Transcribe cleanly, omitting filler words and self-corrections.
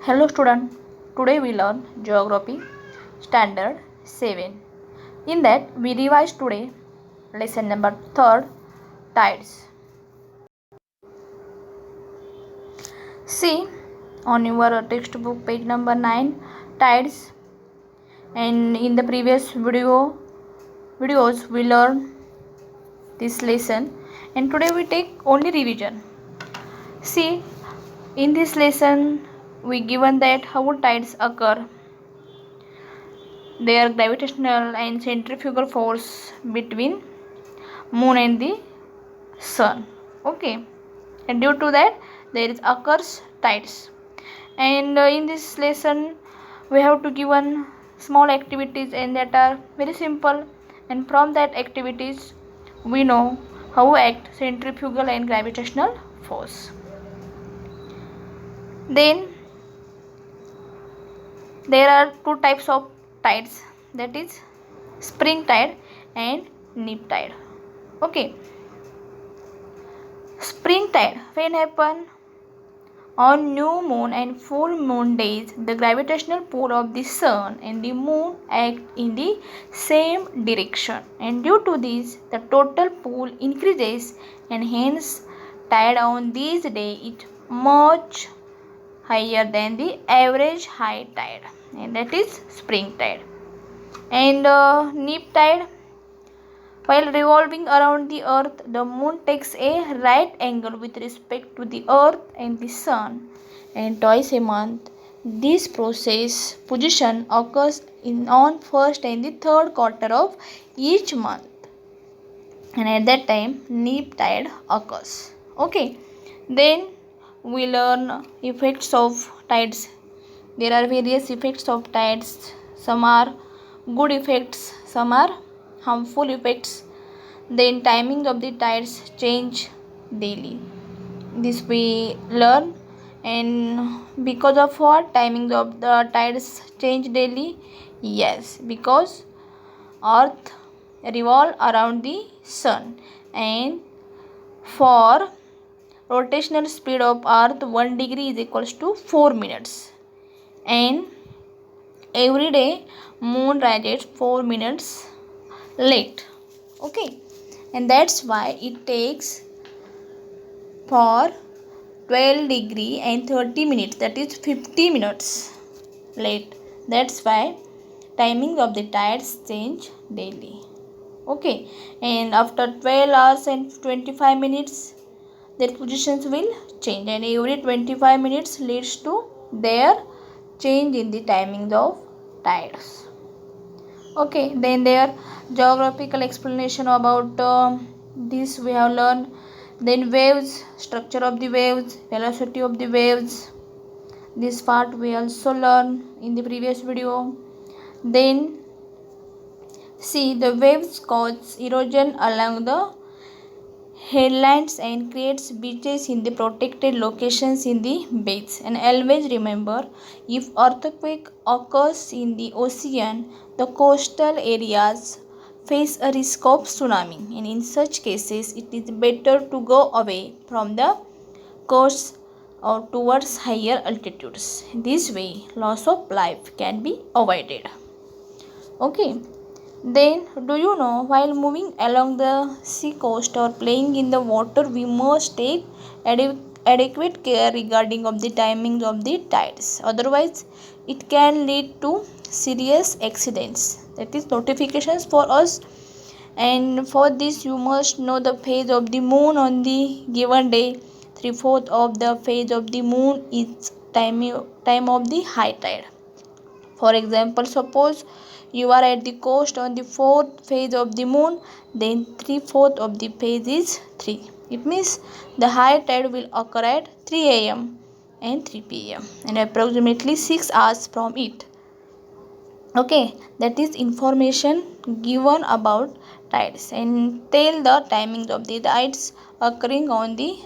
Hello student, today we learn Geography Standard 7. In that we revise today lesson number 3, Tides. See on your textbook page number 9, Tides, and in the previous videos we learn this lesson, and today we take only revision. See, in this lesson we given that how tides occur, their gravitational and centrifugal force between moon and the sun. Okay, and due to that there is occurs tides. And in this lesson we have to given small activities, and that are very simple, and from that activities we know how act centrifugal and gravitational force. Then there are two types of tides, that is spring tide and neap tide. Okay, spring tide when happen on new moon and full moon days, the gravitational pull of the sun and the moon act in the same direction, and due to this the total pull increases, and hence tide on these days is much higher than the average high tide, and that is spring tide. And neap tide, while revolving around the earth, the moon takes a right angle with respect to the earth and the sun, and twice a month this process position occurs on first and the third quarter of each month, and at that time neap tide occurs. Okay, then we learn effects of tides. There are various effects of tides. Some are good effects, some are harmful effects. Then timing of the tides change daily. This we learn. And because of what timing of the tides change daily? Yes, because earth revolve around the sun, and for rotational speed of earth 1 degree is equals to 4 minutes, and every day moon rises 4 minutes late. Okay, and that's why it takes for 12 degree and 30 minutes, that is 50 minutes late. That's why timing of the tides change daily. Okay, and after 12 hours and 25 minutes their positions will change, and every 25 minutes leads to their change in the timings of tides. Okay, then their geographical explanation about this we have learned. Then waves, structure of the waves, velocity of the waves, this part we also learned in the previous video. Then see, the waves cause erosion along the headlands and creates beaches in the protected locations in the bays. And always remember, if earthquake occurs in the ocean, the coastal areas face a risk of tsunami, and in such cases it is better to go away from the coast or towards higher altitudes. This way loss of life can be avoided. Okay, then do you know, while moving along the sea coast or playing in the water, we must take adequate care regarding of the timings of the tides, otherwise it can lead to serious accidents. That is notifications for us, and for this you must know the phase of the moon on the given day. 3/4 of the phase of the moon is time of the high tide. For example, suppose you are at the coast on the fourth phase of the moon, then 3/4 of the phase is 3. It means the high tide will occur at 3 a.m. and 3 p.m. and approximately 6 hours from it. Okay, that is information given about tides, and tell the timings of the tides occurring on the